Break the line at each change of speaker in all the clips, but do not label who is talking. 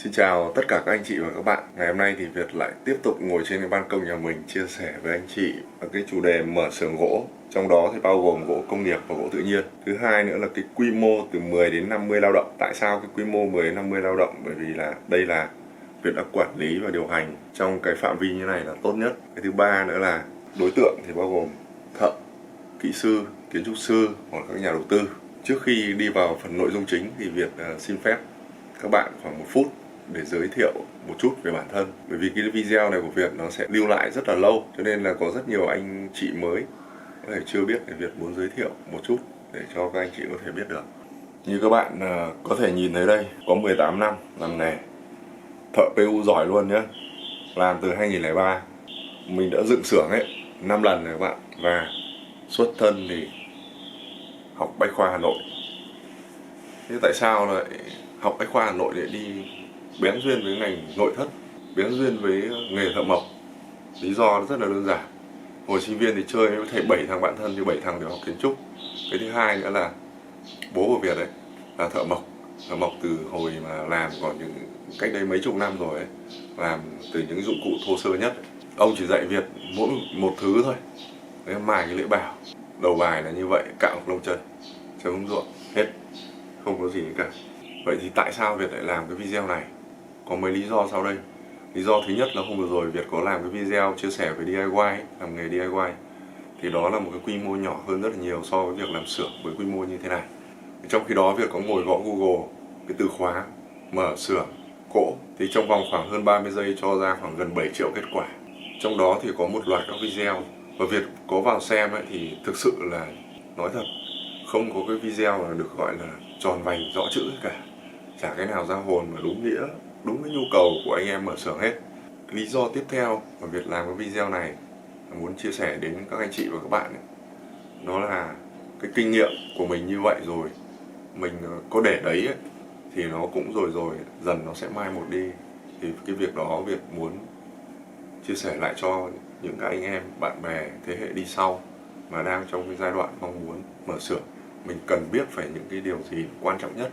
Xin chào tất cả các anh chị và các bạn. Ngày hôm nay thì Việt lại tiếp tục ngồi trên cái ban công nhà mình chia sẻ với anh chị cái chủ đề mở xưởng gỗ. Trong đó thì bao gồm gỗ công nghiệp và gỗ tự nhiên. Thứ hai nữa là cái quy mô từ 10 đến 50 lao động. Tại sao cái quy mô 10 đến 50 lao động? Bởi vì là đây là Việt đã quản lý và điều hành trong cái phạm vi như này là tốt nhất. Cái thứ ba nữa là đối tượng thì bao gồm thợ, kỹ sư, kiến trúc sư hoặc các nhà đầu tư. Trước khi đi vào phần nội dung chính thì Việt xin phép các bạn khoảng 1 phút để giới thiệu một chút về bản thân. Bởi vì cái video này của Việt nó sẽ lưu lại rất là lâu, cho nên là có rất nhiều anh chị mới có thể chưa biết, thì Việt muốn giới thiệu một chút để cho các anh chị có thể biết được. Như các bạn có thể nhìn thấy đây, có 18 năm làm nghề, thợ PU giỏi luôn nhé, làm từ 2003. Mình đã dựng xưởng ấy 5 lần rồi các bạn, và xuất thân thì học Bách khoa Hà Nội. Thế tại sao lại học Bách khoa Hà Nội để đi bén duyên với ngành nội thất, bén duyên với nghề thợ mộc? Lý do rất là đơn giản. Hồi sinh viên thì chơi với thầy 7 thằng bạn thân, thì 7 thằng đều học kiến trúc. Cái thứ hai nữa là bố của Việt ấy là thợ mộc từ hồi mà làm còn những cách đây mấy chục năm rồi ấy, làm từ những dụng cụ thô sơ nhất. Ông chỉ dạy Việt mỗi một thứ thôi, đấy, mài cái lưỡi bảo. Đầu bài là như vậy, cạo lông chân, chấm ruộng, hết, không có gì cả. Vậy thì tại sao Việt lại làm cái video này? Có mấy lý do sau đây. Lý do thứ nhất là hôm vừa rồi Việt có làm cái video chia sẻ về DIY, làm nghề DIY. Thì đó là một cái quy mô nhỏ hơn rất là nhiều so với việc làm xưởng với quy mô như thế này. Trong khi đó Việt có ngồi gõ Google cái từ khóa mở xưởng gỗ, thì trong vòng khoảng hơn 30 giây cho ra khoảng gần 7 triệu kết quả. Trong đó thì có một loạt các video, và Việt có vào xem ấy, thì thực sự là nói thật, không có cái video là được gọi là tròn vành rõ chữ cả. Chả cái nào ra hồn mà đúng nghĩa, đúng cái nhu cầu của anh em mở xưởng hết. Lý do tiếp theo mà Việt làm cái video này là muốn chia sẻ đến các anh chị và các bạn ấy, đó là cái kinh nghiệm của mình như vậy rồi, mình có để đấy ấy, thì nó cũng rồi dần nó sẽ mai một đi. Thì cái việc đó Việt muốn chia sẻ lại cho những các anh em, bạn bè, thế hệ đi sau mà đang trong cái giai đoạn mong muốn mở xưởng. Mình cần biết phải những cái điều gì quan trọng nhất.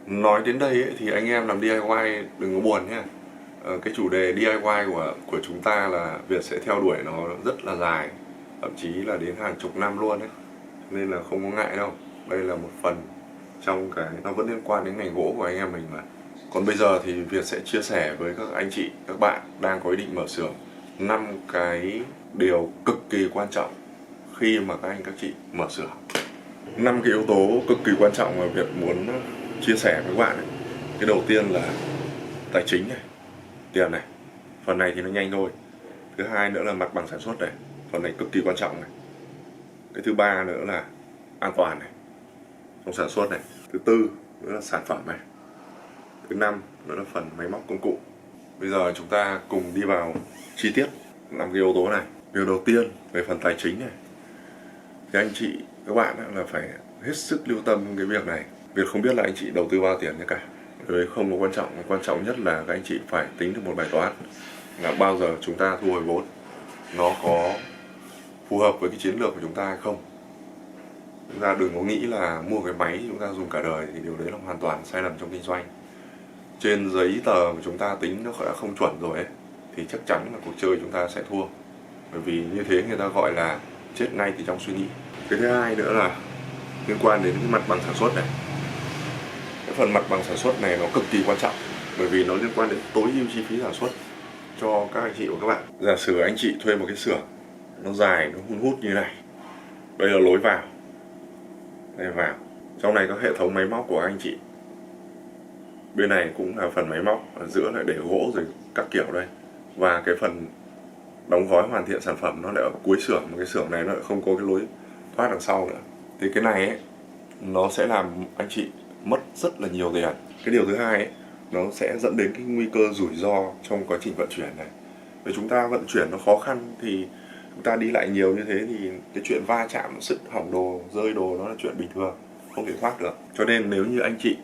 Nói đến đây ấy, thì anh em làm DIY đừng có buồn nhé. Cái chủ đề DIY của chúng ta là Việt sẽ theo đuổi nó rất là dài, thậm chí là đến hàng chục năm luôn ấy, nên là không có ngại đâu. Đây là một phần trong cái nó vẫn liên quan đến ngành gỗ của anh em mình mà. Còn bây giờ thì Việt sẽ chia sẻ với các anh chị, các bạn đang có ý định mở xưởng 5 cái điều cực kỳ quan trọng khi mà các anh các chị mở xưởng. 5 cái yếu tố cực kỳ quan trọng mà Việt muốn chia sẻ với các bạn ấy. Cái đầu tiên là tài chính này, tiền này, phần này thì nó nhanh thôi. Thứ hai nữa là mặt bằng sản xuất này, phần này cực kỳ quan trọng này. Cái thứ ba nữa là an toàn này trong sản xuất này. Thứ tư nữa là sản phẩm này. Thứ năm nữa là phần máy móc công cụ. Bây giờ chúng ta cùng đi vào chi tiết 5 cái yếu tố này. Điều đầu tiên về phần tài chính này, thì anh chị các bạn là phải hết sức lưu tâm cái việc này. Việc không biết là anh chị đầu tư bao tiền nhé cả, đấy không có quan trọng. Quan trọng nhất là các anh chị phải tính được một bài toán là bao giờ chúng ta thu hồi vốn, nó có phù hợp với cái chiến lược của chúng ta hay không. Chúng ta đừng có nghĩ là mua cái máy chúng ta dùng cả đời, thì điều đấy là hoàn toàn sai lầm trong kinh doanh. Trên giấy tờ mà chúng ta tính nó đã không chuẩn rồi ấy, thì chắc chắn là cuộc chơi chúng ta sẽ thua. Bởi vì như thế người ta gọi là chết ngay từ trong suy nghĩ. Cái thứ hai nữa là liên quan đến cái mặt bằng sản xuất này. Cái phần mặt bằng sản xuất này nó cực kỳ quan trọng, bởi vì nó liên quan đến tối ưu chi phí sản xuất cho các anh chị và các bạn. Giả sử anh chị thuê một cái xưởng nó dài, nó hun hút như này, đây là lối vào, đây là vào. Trong này có hệ thống máy móc của anh chị, bên này cũng là phần máy móc, ở giữa lại để gỗ rồi các kiểu đây, và cái phần đóng gói hoàn thiện sản phẩm nó lại ở cuối xưởng. Cái xưởng này nó lại không có cái lối thoát đằng sau nữa, thì cái này ấy, nó sẽ làm anh chị mất rất là nhiều tiền. Cái điều thứ hai ấy, nó sẽ dẫn đến cái nguy cơ rủi ro trong quá trình vận chuyển này. Vì chúng ta vận chuyển nó khó khăn, thì chúng ta đi lại nhiều như thế thì cái chuyện va chạm, sứt hỏng đồ, rơi đồ nó là chuyện bình thường, không thể thoát được. Cho nên nếu như anh chị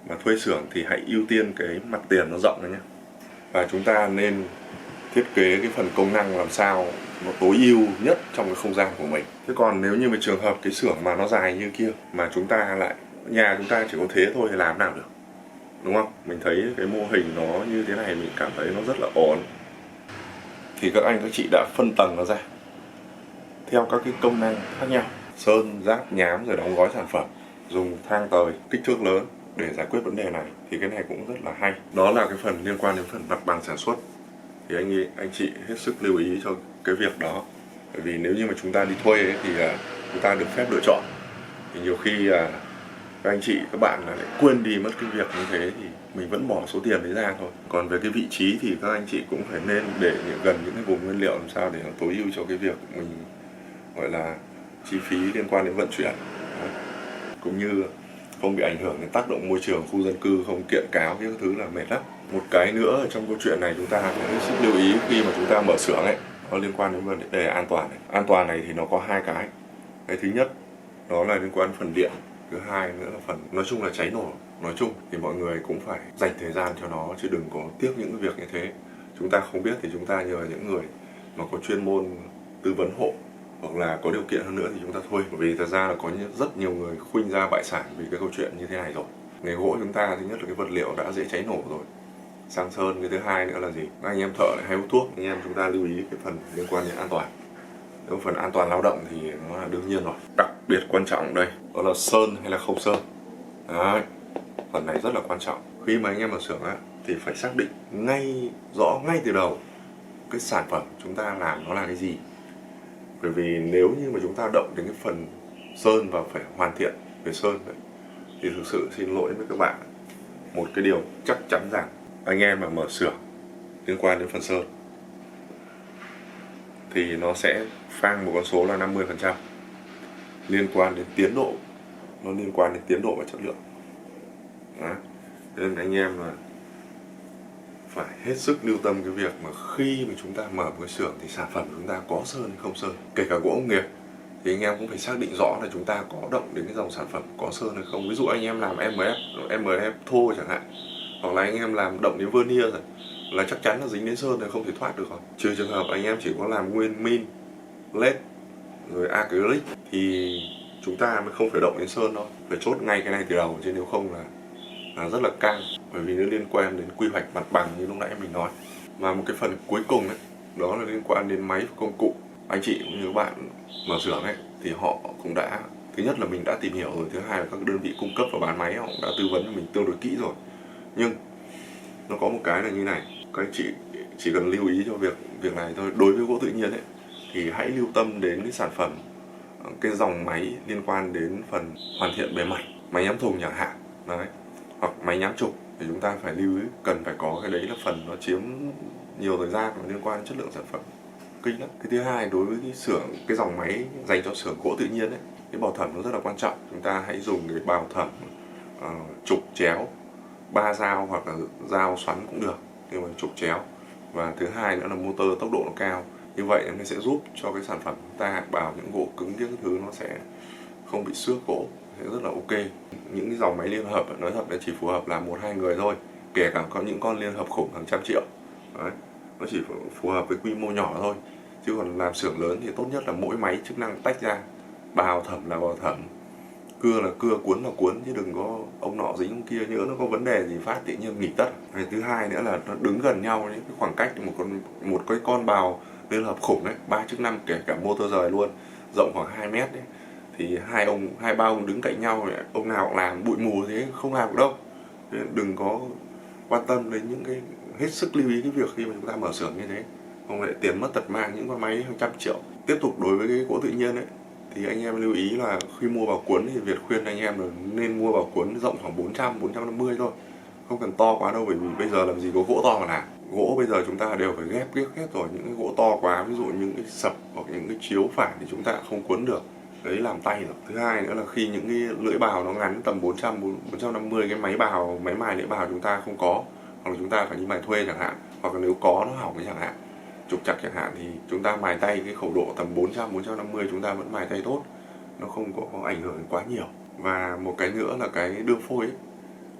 mà thuê xưởng thì hãy ưu tiên cái mặt tiền nó rộng này nhé. Và chúng ta nên thiết kế cái phần công năng làm sao nó tối ưu nhất trong cái không gian của mình. Thế còn nếu như mà trường hợp cái xưởng mà nó dài như kia, mà chúng ta lại, nhà chúng ta chỉ có thế thôi thì làm nào được. đúng không? Mình thấy cái mô hình nó như thế này mình cảm thấy nó rất là ổn. Thì các anh các chị đã phân tầng nó ra theo các cái công năng khác nhau, sơn, ráp, nhám rồi đóng gói sản phẩm, dùng thang tời kích thước lớn để giải quyết vấn đề này. Thì cái này cũng rất là hay. Đó là cái phần liên quan đến phần mặt bằng sản xuất. Thì anh chị hết sức lưu ý cho cái việc đó. Bởi vì nếu như mà chúng ta đi thuê ấy, thì chúng ta được phép lựa chọn. Thì nhiều khi các anh chị, các bạn lại quên đi mất cái việc như thế thì mình vẫn bỏ số tiền đấy ra thôi. Còn về cái vị trí thì các anh chị cũng phải nên để gần những cái vùng nguyên liệu làm sao để nó tối ưu cho cái việc mình gọi là chi phí liên quan đến vận chuyển. Đấy. Cũng như không bị ảnh hưởng đến tác động môi trường, khu dân cư, không kiện cáo cái thứ là mệt lắm. Một cái nữa ở trong câu chuyện này chúng ta phải hết sức lưu ý khi mà chúng ta mở xưởng ấy, nó liên quan đến vấn đề an toàn này. An toàn này thì nó có hai cái. Cái thứ nhất đó là liên quan đến phần điện. Thứ hai nữa là phần nói chung là cháy nổ. Nói chung thì mọi người cũng phải dành thời gian cho nó chứ đừng có tiếc những cái việc như thế. Chúng ta không biết thì chúng ta nhờ những người mà có chuyên môn tư vấn hộ, hoặc là có điều kiện hơn nữa thì chúng ta thôi. Bởi vì thật ra là có rất nhiều người khuynh ra bại sản vì cái câu chuyện như thế này rồi. Nghề gỗ chúng ta thứ nhất là cái vật liệu đã dễ cháy nổ rồi, sang sơn. Cái thứ hai nữa là gì? Các anh em thợ lại hay hút thuốc. Anh em chúng ta lưu ý cái phần liên quan đến an toàn. Nếu phần an toàn lao động thì nó là đương nhiên rồi. Đặc biệt quan trọng đây đó là sơn hay là không sơn. Đấy, phần này rất là quan trọng. Khi mà anh em vào xưởng á thì phải xác định rõ ngay từ đầu cái sản phẩm chúng ta làm nó là cái gì. Bởi vì nếu như mà chúng ta động đến cái phần sơn và phải hoàn thiện về sơn ấy, thì thực sự xin lỗi với các bạn, một cái điều chắc chắn rằng anh em mà mở xưởng liên quan đến phần sơn thì nó sẽ phang một con số là 50% liên quan đến tiến độ, nó liên quan đến tiến độ và chất lượng. Đó. Nên anh em là phải hết sức lưu tâm cái việc mà khi mà chúng ta mở một cái xưởng thì sản phẩm chúng ta có sơn hay không sơn. Kể cả gỗ công nghiệp thì anh em cũng phải xác định rõ là chúng ta có động đến cái dòng sản phẩm có sơn hay không. Ví dụ anh em làm MF thô chẳng hạn, hoặc là anh em làm động đến vernier rồi là chắc chắn là dính đến sơn thì không thể thoát được rồi. Trừ trường hợp anh em chỉ có làm nguyên min, led rồi acrylic thì chúng ta mới không phải động đến sơn đâu. Phải chốt ngay cái này từ đầu chứ nếu không là rất là căng. Bởi vì nó liên quan đến quy hoạch mặt bằng như lúc nãy mình nói. Và một cái phần cuối cùng ấy, đó là liên quan đến máy và công cụ. Anh chị cũng như các bạn mở xưởng ấy thì họ cũng đã, thứ nhất là mình đã tìm hiểu rồi, thứ hai là các đơn vị cung cấp và bán máy họ cũng đã tư vấn cho mình tương đối kỹ rồi. Nhưng nó có một cái là như này, các anh chị chỉ cần lưu ý cho việc này thôi. Đối với gỗ tự nhiên ấy thì hãy lưu tâm đến cái sản phẩm, cái dòng máy liên quan đến phần hoàn thiện bề mặt, máy nhắm thùng chẳng hạn đấy, hoặc máy nhám trục thì chúng ta phải lưu ý, cần phải có cái đấy là phần nó chiếm nhiều thời gian và liên quan đến chất lượng sản phẩm kinh lắm. Cái thứ hai, đối với cái dòng máy dành cho xưởng gỗ tự nhiên ấy, cái bào thẩm nó rất là quan trọng. Chúng ta hãy dùng cái bào thẩm trục chéo 3 dao hoặc là dao xoắn cũng được, nhưng mà trục chéo. Và thứ hai nữa là motor tốc độ nó cao. Như vậy nó sẽ giúp cho cái sản phẩm chúng ta bào những gỗ cứng những thứ nó sẽ không bị xước gỗ, sẽ rất là ok. Những cái dòng máy liên hợp nói thật là chỉ phù hợp là 1-2 người thôi, kể cả có những con liên hợp khủng hàng trăm triệu. Đấy, nó chỉ phù hợp với quy mô nhỏ thôi. Chứ còn làm xưởng lớn thì tốt nhất là mỗi máy chức năng tách ra, bào thẩm là bào thẩm, cưa là cưa, cuốn là cuốn, chứ đừng có ông nọ dính ông kia, nhỡ nó có vấn đề gì phát tự nhiên nghỉ tất. Thứ hai nữa là nó đứng gần nhau, những cái khoảng cách một cái con bào liên hợp khủng đấy, 3/5 kể cả motor rời luôn, rộng khoảng 2 mét đấy, thì hai ba ông đứng cạnh nhau, ông nào cũng làm bụi mù thế không làm được đâu. Đừng có quan tâm đến những cái, hết sức lưu ý cái việc khi mà chúng ta mở xưởng như thế, không lại tiền mất tật mang những con máy hàng trăm triệu. Tiếp tục đối với cái gỗ tự nhiên ấy thì anh em lưu ý là khi mua bào cuốn thì Việt khuyên anh em là nên mua bào cuốn rộng khoảng 450 thôi, không cần to quá đâu. Bởi vì bây giờ làm gì có gỗ to mà làm. Gỗ bây giờ chúng ta đều phải ghép hết rồi. Những cái gỗ to quá, ví dụ những cái sập hoặc những cái chiếu phản thì chúng ta không cuốn được, đấy làm tay rồi. Thứ hai nữa là khi những cái lưỡi bào nó ngắn tầm 450, cái máy mài lưỡi bào chúng ta không có, hoặc là chúng ta phải đi mài thuê chẳng hạn, hoặc là nếu có nó hỏng cái chẳng hạn, trục trặc chẳng hạn, thì chúng ta mài tay cái khẩu độ tầm 450 chúng ta vẫn mài tay tốt, nó không có ảnh hưởng quá nhiều. Và một cái nữa là cái đưa phôi ấy.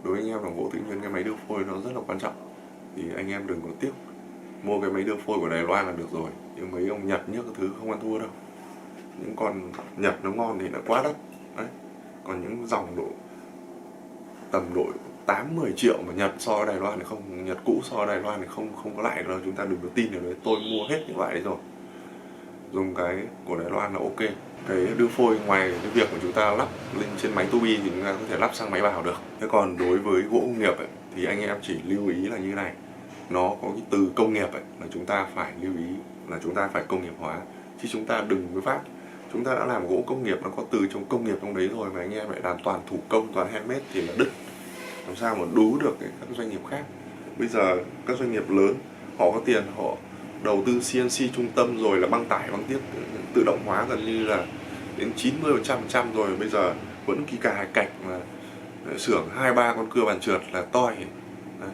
Đối với anh em làm gỗ tự nhiên, cái máy đưa phôi nó rất là quan trọng, thì anh em đừng có tiếc mua cái máy đưa phôi của Đài Loan là được rồi. Nhưng mấy ông Nhật nhá, cái thứ không ăn thua đâu. Những con Nhật nó ngon thì nó quá đắt đấy. Còn những dòng tầm độ 8-10 triệu mà Nhật so với Đài Loan thì không, Nhật cũ so với Đài Loan thì không có lại đâu. Chúng ta đừng có tin điều đấy, tôi mua hết những loại đấy rồi. Dùng cái của Đài Loan là ok. Cái đưa phôi ngoài cái việc của chúng ta lắp lên trên máy tubi thì chúng ta có thể lắp sang máy bào được. Thế còn đối với gỗ công nghiệp ấy, thì anh em chỉ lưu ý là như này, nó có cái từ công nghiệp ấy, là chúng ta phải lưu ý là chúng ta phải công nghiệp hóa, chứ chúng ta đừng với phát chúng ta đã làm gỗ công nghiệp, nó có từ trong công nghiệp trong đấy rồi mà anh em lại làm toàn thủ công, toàn handmade thì là đứt, làm sao mà đú được các doanh nghiệp khác. Bây giờ các doanh nghiệp lớn họ có tiền, họ đầu tư CNC trung tâm rồi là băng tải băng tiếp tự động hóa gần như là đến 90% rồi, bây giờ vẫn kỳ cà hài cạch mà xưởng 2-3 con cưa bàn trượt là toi. Đấy.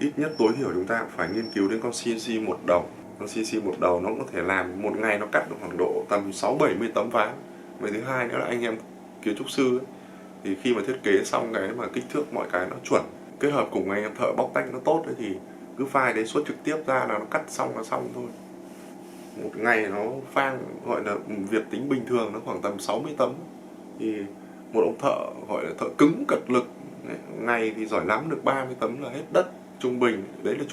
Ít nhất tối thiểu chúng ta phải nghiên cứu đến con CNC một đầu. Con CNC một đầu nó có thể làm một ngày nó cắt được khoảng độ tầm 60-70 tấm ván. Và thứ hai nữa là anh em kiến trúc sư ấy, thì khi mà thiết kế xong cái mà kích thước mọi cái nó chuẩn, kết hợp cùng anh em thợ bóc tách nó tốt ấy, thì cứ file đấy xuất trực tiếp ra là nó cắt xong là xong thôi. Một ngày nó phang, gọi là việc tính bình thường nó khoảng tầm 60 tấm, thì một ông thợ gọi là thợ cứng cật lực ngày thì giỏi lắm được 30 tấm là hết đất. Trung bình đấy là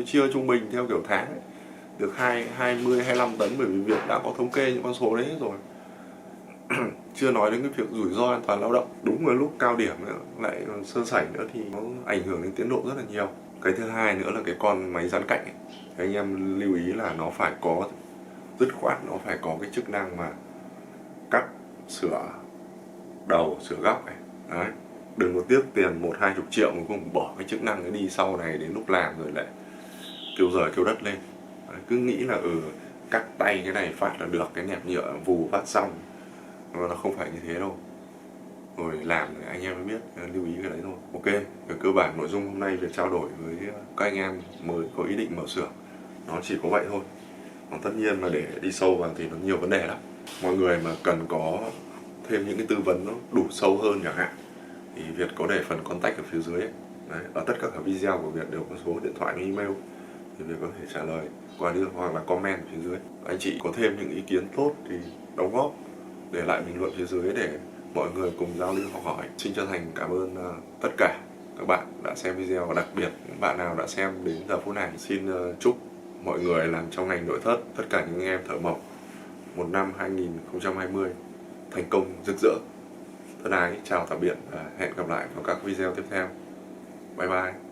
chia trung bình theo kiểu tháng ấy, được 20-25 tấn, bởi vì Việt đã có thống kê những con số đấy rồi. Chưa nói đến cái việc rủi ro an toàn lao động, đúng vào lúc cao điểm lại sơ sẩy nữa thì nó ảnh hưởng đến tiến độ rất là nhiều. Cái thứ hai nữa là cái con máy dán cạnh ấy. Thì anh em lưu ý là nó phải có, dứt khoát nó phải có cái chức năng mà cắt, sửa đầu, sửa góc này. Đấy. Đừng có tiếc tiền 1-20 triệu mà cũng bỏ cái chức năng ấy đi, sau này đến lúc làm rồi lại kêu giời kêu đất lên. Đấy. Cứ nghĩ là cắt tay cái này phát là được, cái nẹp nhựa vù phát xong, nó không phải như thế đâu. Rồi làm thì anh em mới biết, lưu ý cái đấy thôi. Ok, về cơ bản nội dung hôm nay việc trao đổi với các anh em mới có ý định mở xưởng nó chỉ có vậy thôi. Còn tất nhiên là để đi sâu vào thì nó nhiều vấn đề lắm. Mọi người mà cần có thêm những cái tư vấn nó đủ sâu hơn chẳng hạn thì Việt có để phần contact ở phía dưới ấy. Đấy, ở tất cả các video của Việt đều có số điện thoại và email, thì Việt có thể trả lời qua đi, hoặc là comment phía dưới. Anh chị có thêm những ý kiến tốt thì đóng góp, để lại bình luận phía dưới để mọi người cùng giao lưu học hỏi. Xin chân thành cảm ơn tất cả các bạn đã xem video, và đặc biệt những bạn nào đã xem đến giờ phút này. Xin chúc mọi người làm trong ngành nội thất, tất cả những anh em thợ mộc, một năm 2020 thành công rực rỡ. Thân ái chào tạm biệt và hẹn gặp lại vào các video tiếp theo. Bye bye.